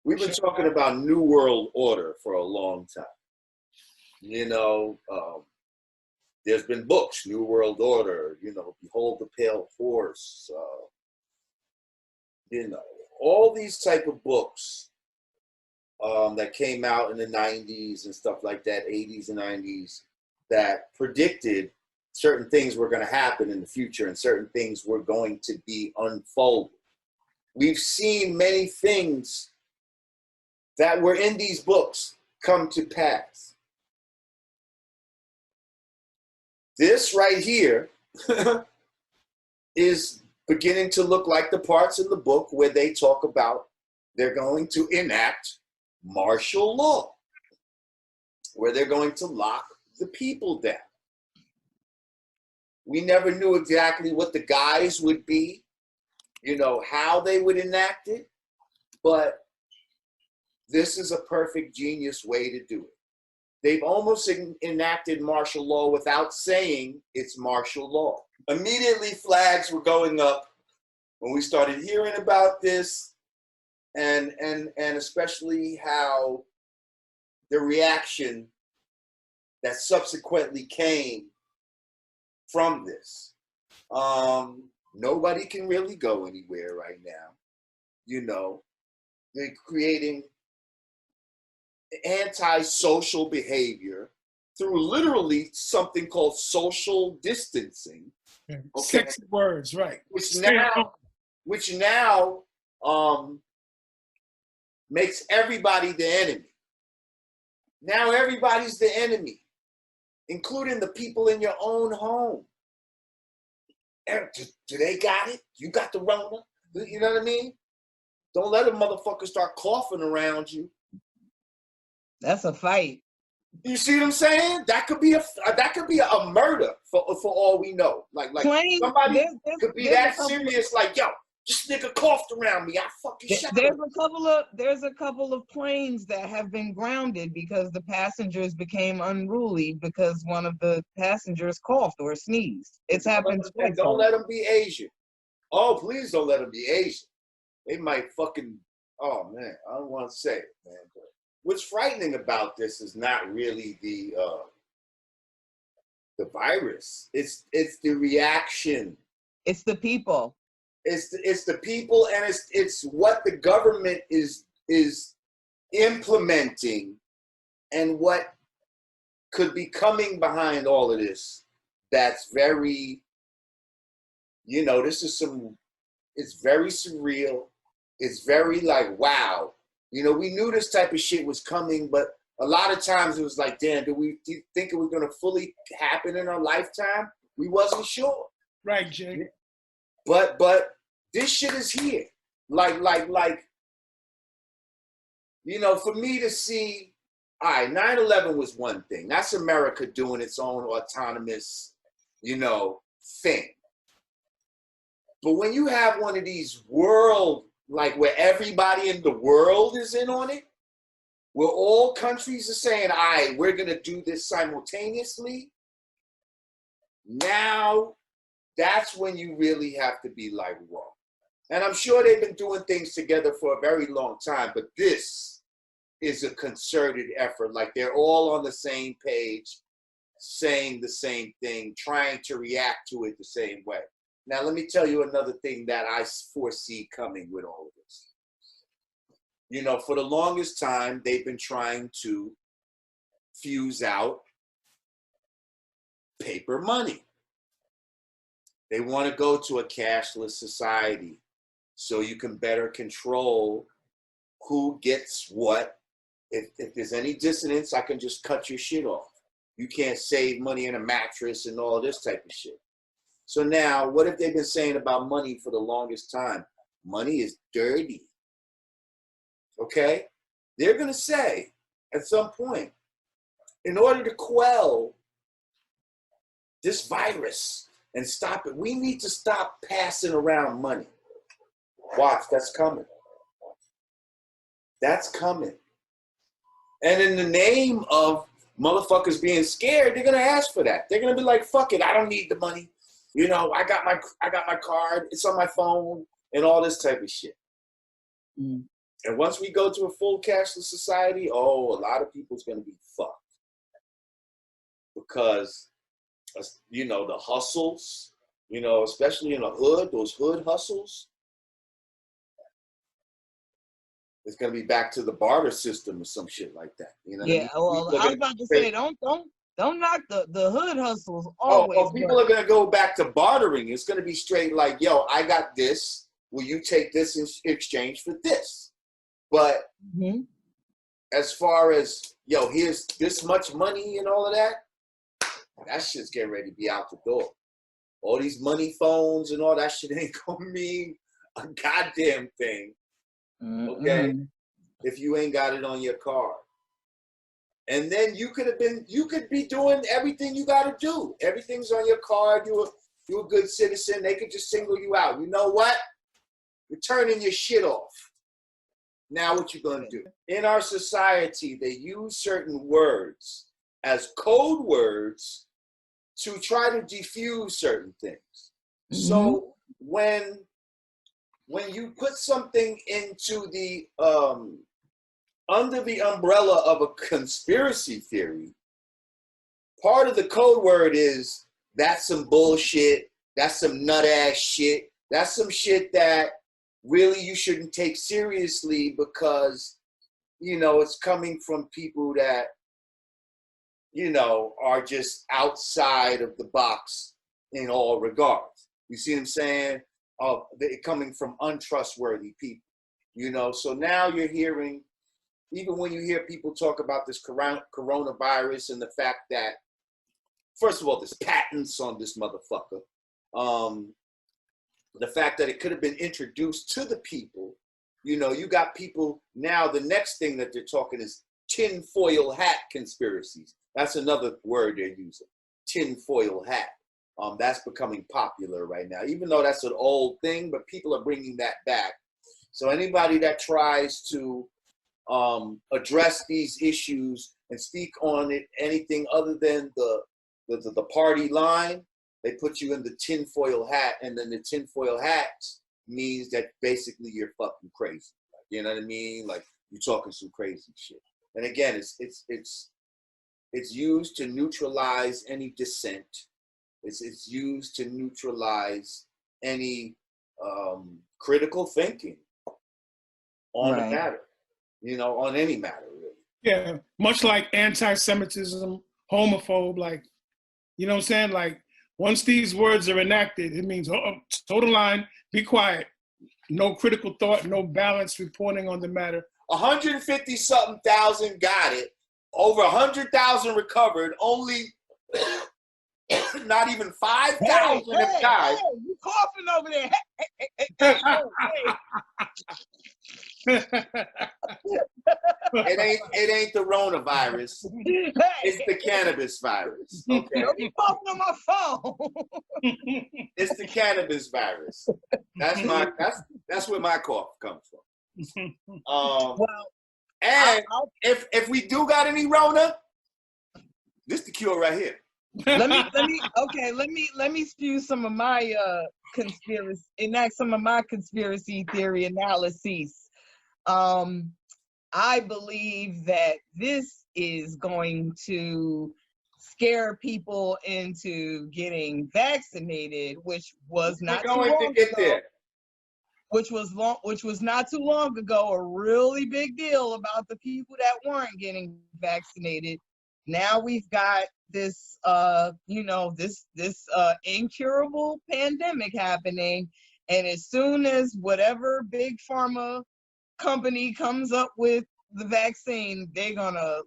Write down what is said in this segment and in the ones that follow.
We've been talking about New World Order for a long time. You know, there's been books, New World Order, you know, Behold the Pale Horse, you know, all these type of books that came out in the 90s and stuff like that, 80s and 90s, that predicted certain things were going to happen in the future and certain things were going to be unfolded. We've seen many things that were in these books come to pass. This right here is beginning to look like the parts in the book where they talk about they're going to enact martial law, where they're going to lock the people down. We never knew exactly what the guise would be, you know, how they would enact it, but this is a perfect genius way to do it. They've almost enacted martial law without saying it's martial law. Immediately flags were going up when we started hearing about this, and especially how the reaction that subsequently came from this. Nobody can really go anywhere right now. You know, they're creating anti-social behavior through literally something called social distancing. Okay. 6 words, right? Which now makes everybody the enemy. Now everybody's the enemy, including the people in your own home. Do they got it? You got the Rona? You know what I mean? Don't let a motherfucker start coughing around you. That's a fight. You see what I'm saying? That could be a murder for all we know. Like somebody could be that serious. Like, yo, this nigga coughed around me. I fucking shot him. There's a couple of planes that have been grounded because the passengers became unruly because one of the passengers coughed or sneezed. It's happened twice. Don't let them be Asian. Oh, please don't let them be Asian. They might fucking. Oh man, I don't want to say it, man. But what's frightening about this is not really the virus. It's the reaction. It's the people. It's the people, and it's what the government is implementing, and what could be coming behind all of this. That's very, you know, it's very surreal. It's very like, wow. You know, we knew this type of shit was coming, but a lot of times it was like, damn, do you think it was going to fully happen in our lifetime? We wasn't sure. Right, Jay. But this shit is here. Like, you know, for me to see, all right, 9/11 was one thing. That's America doing its own autonomous, you know, thing. But when you have one of these like where everybody in the world is in on it, where all countries are saying, all right, we're going to do this simultaneously, now that's when you really have to be like, whoa. And I'm sure they've been doing things together for a very long time, but this is a concerted effort. Like they're all on the same page, saying the same thing, trying to react to it the same way. Now, let me tell you another thing that I foresee coming with all of this. You know, for the longest time, they've been trying to fuse out paper money. They want to go to a cashless society so you can better control who gets what. If there's any dissonance, I can just cut your shit off. You can't save money in a mattress and all this type of shit. So now, what have they been saying about money for the longest time? Money is dirty. Okay? They're going to say, at some point, in order to quell this virus and stop it, we need to stop passing around money. Watch, that's coming. That's coming. And in the name of motherfuckers being scared, they're going to ask for that. They're going to be like, fuck it, I don't need the money. You know, I got my card, it's on my phone, and all this type of shit. Mm. And once we go to a full cashless society, oh, a lot of people's going to be fucked. Because, you know, the hustles, you know, especially in the hood, those hood hustles, it's going to be back to the barter system or some shit like that. You know what I mean? Well, I was about to say, don't knock the hood hustles always. People are going to go back to bartering. It's going to be straight like, yo, I got this. Will you take this in exchange for this? But as far as, yo, here's this much money and all of that, that shit's getting ready to be out the door. All these money phones and all that shit ain't going to mean a goddamn thing. Okay, if you ain't got it on your card, and then you could be doing everything you got to do. Everything's on your card. You're a good citizen. They could just single you out. You know what? You're turning your shit off. Now what you gonna do? In our society, they use certain words as code words to try to defuse certain things. So when you put something into the under the umbrella of a conspiracy theory, part of the code word is that's some bullshit, that's some nut ass shit, that's some shit that really you shouldn't take seriously because, you know, it's coming from people that, you know, are just outside of the box in all regards. You see what I'm saying? Coming from untrustworthy people, you know. So now you're hearing, even when you hear people talk about this coronavirus and the fact that, first of all, there's patents on this motherfucker. The fact that it could have been introduced to the people, you know, you got people now, the next thing that they're talking is tinfoil hat conspiracies. That's another word they're using, tinfoil hat. That's becoming popular right now, even though that's an old thing, but people are bringing that back. So anybody that tries to address these issues and speak on it, anything other than the party line, they put you in the tinfoil hat, and then the tinfoil hat means that basically you're fucking crazy. You know what I mean? Like you're talking some crazy shit. And again, it's used to neutralize any dissent. It's used to neutralize any critical thinking on the matter, you know, on any matter, really. Yeah, much like anti-Semitism, homophobe, like, you know what I'm saying? Like, once these words are enacted, it means, toe the line, be quiet. No critical thought, no balanced reporting on the matter. 150-something thousand got it. Over 100,000 recovered. Only not even 5,000 have died. Hey, you coughing over there? It ain't the coronavirus. It's the cannabis virus. Okay. Don't be coughing on my phone. It's the cannabis virus. That's where my cough comes from. Well, and if we do got any Rona, this the cure right here. let me spew some of my conspiracy theory analyses. I believe that this is going to scare people into getting vaccinated, which was not too long ago. Which was not too long ago a really big deal about the people that weren't getting vaccinated. Now we've got this this incurable pandemic happening, and as soon as whatever big pharma company comes up with the vaccine, they're gonna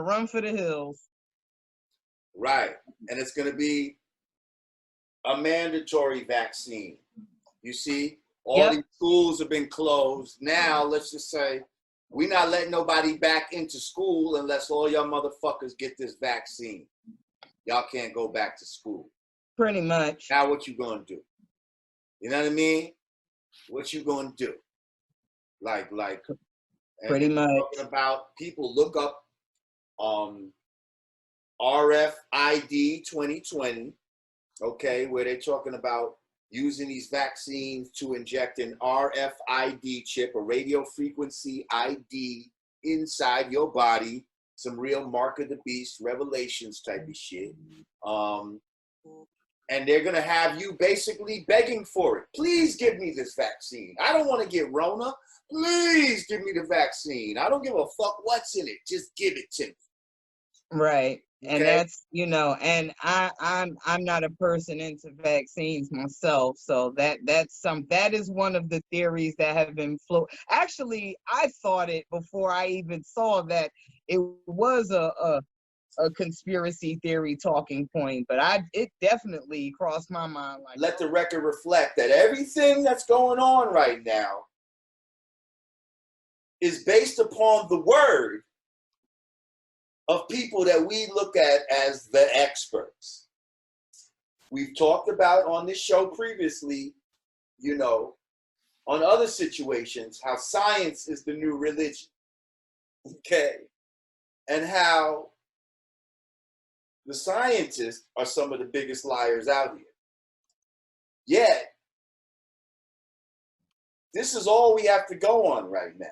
run for the hills. Right. And it's gonna be a mandatory vaccine. You see, all these schools have been closed. Now let's just say we're not letting nobody back into school unless all y'all motherfuckers get this vaccine. Y'all can't go back to school. Pretty much. Now what you gonna do? You know what I mean? What you gonna do? Like pretty much. Talking about, people look up RFID 2020, okay, where they're talking about using these vaccines to inject an RFID chip, a radio frequency ID, inside your body, some real mark of the beast, revelations type of shit. And they're gonna have you basically begging for it. Please give me this vaccine. I don't want to get Rona. Please give me the vaccine. I don't give a fuck what's in it. Just give it to me. Right. Okay? And that's, you know, and I'm not a person into vaccines myself, so that is one of the theories that have been Actually, I thought it before I even saw that it was a conspiracy theory talking point, but it definitely crossed my mind. Like, let the record reflect that everything that's going on right now is based upon the word of people that we look at as the experts. We've talked about on this show previously, you know, on other situations, how science is the new religion, okay? And how the scientists are some of the biggest liars out here. Yet, this is all we have to go on right now.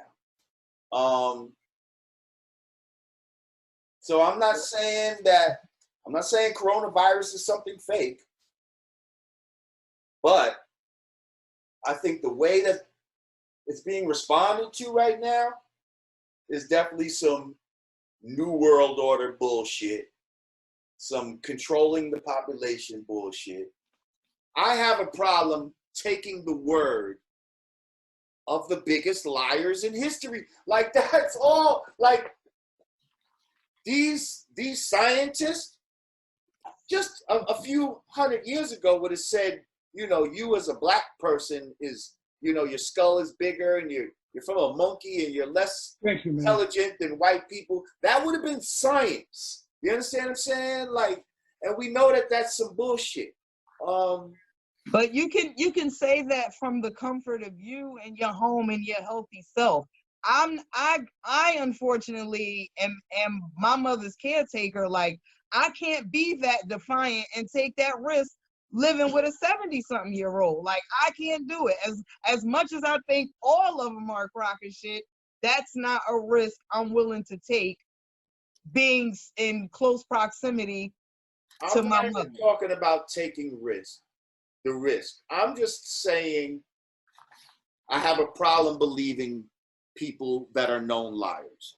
So I'm not saying coronavirus is something fake, but I think the way that it's being responded to right now is definitely some New World Order bullshit, some controlling the population bullshit. I have a problem taking the word of the biggest liars in history. Like, that's all. Like, these scientists just a few hundred years ago would have said, you know, you as a black person is, you know, your skull is bigger and you're from a monkey and you're less intelligent than white people. That would have been science. You understand what I'm saying? Like, and we know that that's some bullshit. But you can say that from the comfort of you and your home and your healthy self. I unfortunately am my mother's caretaker. Like, I can't be that defiant and take that risk living with a 70-something-year-old. Like, I can't do it. As much as I think all of them are crock of shit, that's not a risk I'm willing to take, being in close proximity to my mother. I'm not even talking about taking the risk. I'm just saying I have a problem believing people that are known liars.